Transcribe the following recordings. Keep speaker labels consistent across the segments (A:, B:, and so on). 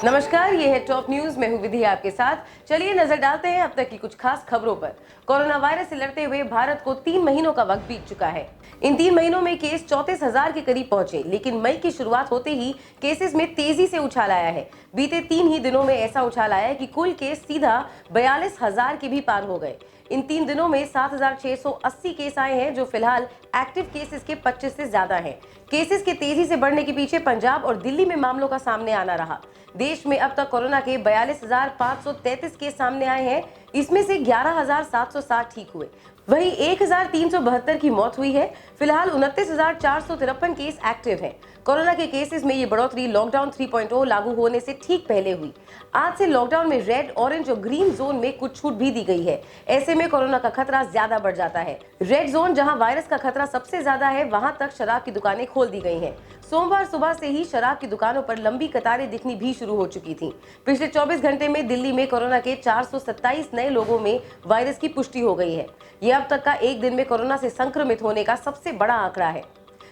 A: नमस्कार, ये है टॉप न्यूज। मैं हूं विधि आपके साथ। चलिए नजर डालते हैं अब तक की कुछ खास खबरों पर। कोरोना वायरस से लड़ते हुए भारत को 3 महीनों का वक्त बीत चुका है। इन 3 महीनों में केस 34,000 के करीब पहुंचे, लेकिन मई की शुरुआत होते ही केसेस में तेजी से उछाल आया है। बीते 3 ही दिनों में ऐसा उछाल आया है कि कुल केस सीधा 42,000 के भी पार हो गए। इन 3 दिनों में 7,680 केस आए हैं, जो फिलहाल एक्टिव केसेस के 25 से ज्यादा हैं। केसेस के तेजी से बढ़ने के पीछे पंजाब और दिल्ली में मामलों का सामने आना रहा। देश में अब तक कोरोना के 42,533 केस सामने आए हैं। इसमें से 11,760 ठीक हुए। वहीं 1,372 की मौत हुई है। फिलहाल 29,453 केस एक्टिव हैं। कोरोना के केसेस में ये बढ़ोतरी लॉकडाउन 3.0 लागू होने से ठीक पहले हुई। आज से लॉकडाउन में रेड, ऑरेंज और ग्रीन जोन में कुछ छूट भी दी गई है। ऐसे में कोरोना का खतरा ज्यादा बढ़ जाता है। रेड जोन, जहां वायरस का खतरा सबसे ज्यादा है, वहां तक शराब की दुकानें खोल दी गई हैं। सोमवार सुबह से ही शराब की दुकानों पर लंबी कतारें दिखनी भी शुरू हो चुकी थी। पिछले 24 घंटे में दिल्ली में कोरोना के 427 नए लोगों में वायरस की पुष्टि हो गई है। यह अब तक का एक दिन में कोरोना से संक्रमित होने का सबसे बड़ा आंकड़ा है।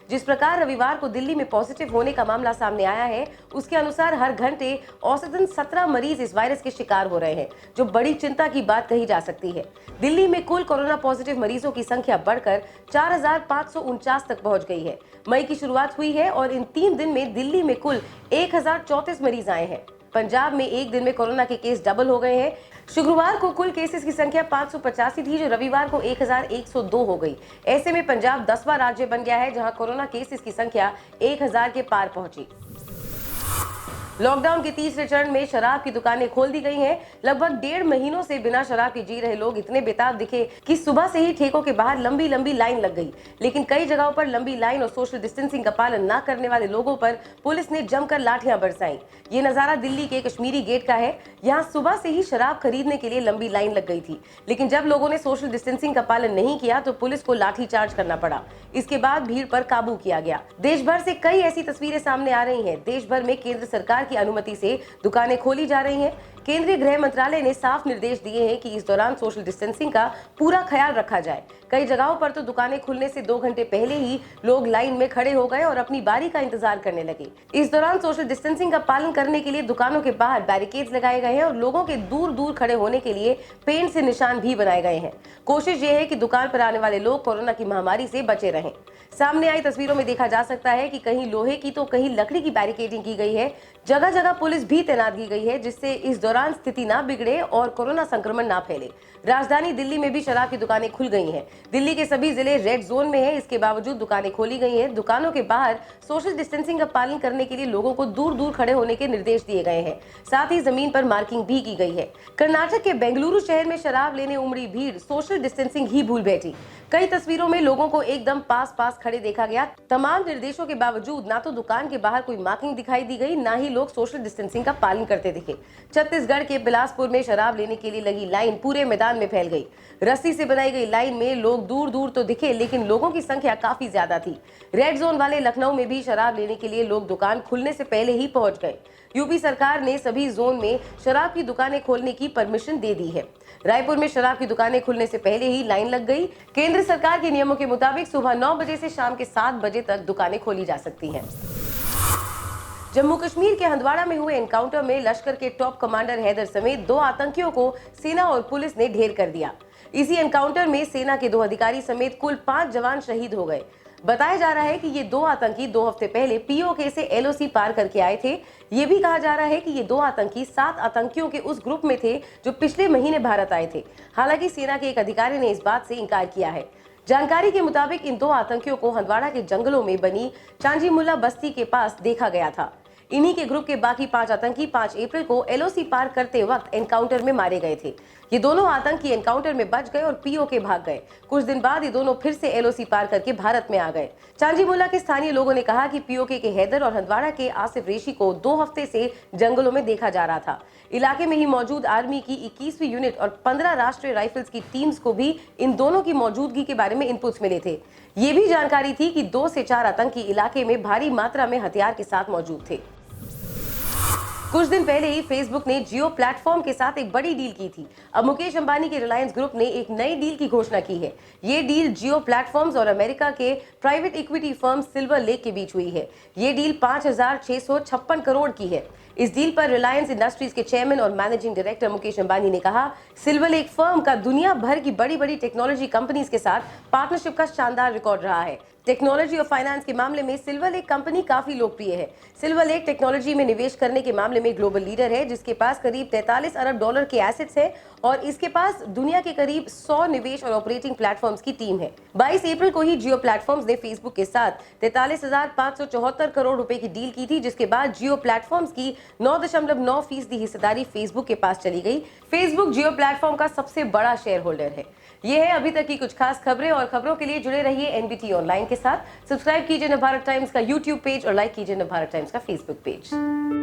A: जिस प्रकार रविवार को दिल्ली में पॉजिटिव होने का मामला सामने आया है, उसके अनुसार हर घंटे औसतन 17 मरीज इस वायरस के शिकार हो रहे हैं, जो बड़ी चिंता की बात कही जा सकती है। दिल्ली में कुल कोरोना पॉजिटिव मरीजों की संख्या बढ़कर 4,549 तक पहुंच गई है। मई की शुरुआत हुई है और इन 3 दिन में दिल्ली में कुल 1,034 मरीज आए हैं। पंजाब में एक दिन में कोरोना के केस डबल हो गए हैं। शुक्रवार को कुल केसेस की संख्या 585 थी, जो रविवार को 1,102 हो गई। ऐसे में पंजाब 10वां राज्य बन गया है जहां कोरोना केसेस की संख्या 1,000 के पार पहुंची। लॉकडाउन के तीसरे चरण में शराब की दुकानें खोल दी गई हैं। लगभग 1.5 महीनों से बिना शराब के जी रहे लोग इतने बेताब दिखे कि सुबह से ही ठेकों के बाहर लंबी लंबी लाइन लग गई। लेकिन कई जगहों पर लंबी लाइन और सोशल डिस्टेंसिंग का पालन न करने वाले लोगों पर पुलिस ने जमकर लाठियां बरसाई। ये नजारा दिल्ली के कश्मीरी गेट का है। यहाँ सुबह से ही शराब खरीदने के लिए लंबी लाइन लग गई थी, लेकिन जब लोगों ने सोशल डिस्टेंसिंग का पालन नहीं किया तो पुलिस को लाठीचार्ज करना पड़ा। इसके बाद भीड़ पर काबू किया गया। देश भर से कई ऐसी तस्वीरें सामने आ रही हैं। देश भर में केंद्र सरकार की अनुमति से दुकानें खोली जा रही हैं। केंद्रीय गृह मंत्रालय ने साफ निर्देश दिए हैं कि इस दौरान सोशल डिस्टेंसिंग का पूरा ख्याल रखा जाए। कई जगहों पर तो दुकानें खुलने से 2 घंटे पहले ही लोग लाइन में खड़े हो गए और अपनी बारी का इंतजार करने लगे। इस दौरान सोशल डिस्टेंसिंग का पालन करने के लिए दुकानों के बाहर बैरिकेड्स लगाए गए हैं और लोगों के दूर दूर खड़े होने के लिए पेंट से निशान भी बनाए गए हैं। कोशिश ये है कि दुकान पर आने वाले लोग कोरोना की महामारी से बचे रहें। सामने आई तस्वीरों में देखा जा सकता है कि कहीं लोहे की तो कहीं लकड़ी की बैरिकेडिंग की गई है। जगह जगह पुलिस भी तैनात की गई है, जिससे इस दौरान स्थिति ना बिगड़े और कोरोना संक्रमण ना फैले। राजधानी दिल्ली में भी शराब की दुकानें खुल गई हैं। दिल्ली के सभी जिले रेड जोन में हैं। इसके बावजूद दुकानें खोली गई हैं। दुकानों के बाहर सोशल डिस्टेंसिंग का पालन करने के लिए लोगों को दूर दूर खड़े होने के निर्देश दिए गए हैं। साथ ही जमीन पर मार्किंग भी की गई है। कर्नाटक के बेंगलुरु शहर में शराब लेने उमड़ी भीड़ सोशल डिस्टेंसिंग ही भूल बैठी। कई तस्वीरों में लोगों को एकदम पास पास खड़े देखा गया। तमाम निर्देशों के बावजूद ना तो दुकान के बाहर कोई मार्किंग दिखाई दी गई, ना ही लोग सोशल डिस्टेंसिंग का पालन करते दिखे। छत्तीसगढ़ के बिलासपुर में शराब लेने के लिए लगी लाइन पूरे मैदान में फैल गई। रस्सी से बनाई गई लाइन में लोग दूर दूर तो दिखे, लेकिन लोगों की संख्या काफी ज्यादा थी। रेड जोन वाले लखनऊ में भी शराब लेने के लिए लोग दुकान खुलने से पहले ही पहुंच गए। यूपी सरकार ने सभी जोन में शराब की दुकानें खोलने की परमिशन दे दी है। रायपुर में शराब की दुकानें खुलने से पहले ही लाइन लग गई। केंद्र सरकार के नियमों के मुताबिक सुबह 9 बजे से शाम के 7 बजे तक दुकानें खोली जा सकती हैं। जम्मू कश्मीर के हंदवाड़ा में हुए एनकाउंटर में लश्कर के टॉप कमांडर हैदर समेत 2 आतंकियों को सेना और पुलिस ने ढेर कर दिया। इसी एनकाउंटर में सेना के 2 अधिकारी समेत कुल 5 जवान शहीद हो गए। बताया जा रहा है कि ये 2 आतंकी 2 हफ्ते पहले पीओके से एलओसी पार करके आए थे। ये भी कहा जा रहा है कि ये 2 आतंकी 7 आतंकियों के उस ग्रुप में थे जो पिछले महीने भारत आए थे। हालांकि सेना के एक अधिकारी ने इस बात से इनकार किया है। जानकारी के मुताबिक इन 2 आतंकियों को हंदवाड़ा के जंगलों में बनी चांजीमुल्ला बस्ती के पास देखा गया था। इन्हीं के ग्रुप के बाकी 5 आतंकी 5 अप्रैल को एलओसी पार करते वक्त एनकाउंटर में मारे गए थे। ये दोनों आतंकी एनकाउंटर में बच गए और पीओके भाग गए। कुछ दिन बाद ये दोनों फिर से एलओसी पार करके भारत में आ गए। चांजीमुल्ला के स्थानीय लोगों ने कहा कि पीओके के हैदर और हंदवाड़ा के आसिफ रेशी को 2 हफ्ते से जंगलों में देखा जा रहा था। इलाके में ही मौजूद आर्मी की 21वीं यूनिट और 15 राष्ट्रीय राइफल्स की टीम्स को भी इन दोनों की मौजूदगी के बारे में इनपुट्स मिले थे। ये भी जानकारी थी कि 2 से 4 आतंकी इलाके में भारी मात्रा में हथियार के साथ मौजूद थे। कुछ दिन पहले ही फेसबुक ने जियो प्लेटफॉर्म के साथ एक बड़ी डील की थी। अब मुकेश अंबानी के रिलायंस ग्रुप ने एक नई डील की घोषणा की है। ये डील जियो प्लेटफॉर्म्स और अमेरिका के private equity firm silver lake के बीच हुई है। ये डील 5,656 करोड़ की है। इस डील पर रिलायंस इंडस्ट्रीज के चेयरमैन और मैनेजिंग डायरेक्टर मुकेश अंबानी ने कहा, सिल्वर लेक फर्म का दुनिया भर की बड़ी बड़ी टेक्नोलॉजी कंपनीज के साथ पार्टनरशिप का शानदार रिकॉर्ड रहा है। टेक्नोलॉजी और फाइनेंस के मामले में सिल्वर लेक कंपनी काफी लोकप्रिय है। सिल्वर लेक टेक्नोलॉजी में निवेश करने के मामले में ग्लोबल लीडर है, जिसके पास करीब 43 अरब डॉलर के एसेट्स हैं और इसके पास दुनिया के करीब 100 निवेश और ऑपरेटिंग प्लेटफॉर्म्स की टीम है। 22 अप्रैल को ही जियो प्लेटफॉर्म्स ने फेसबुक के साथ 43,574 करोड़ रुपए की डील की थी, जिसके बाद जियो प्लेटफॉर्म्स की 9.9% हिस्सेदारी फेसबुक के पास चली गई। फेसबुक जियो प्लेटफॉर्म का सबसे बड़ा शेयर होल्डर है। ये है अभी तक की कुछ खास खबरें, और खबरों के लिए जुड़े रहिए एनबीटी ऑनलाइन के साथ। सब्सक्राइब कीजिए नवभारत टाइम्स का यूट्यूब पेज और लाइक कीजिए नवभारत टाइम्स का फेसबुक पेज।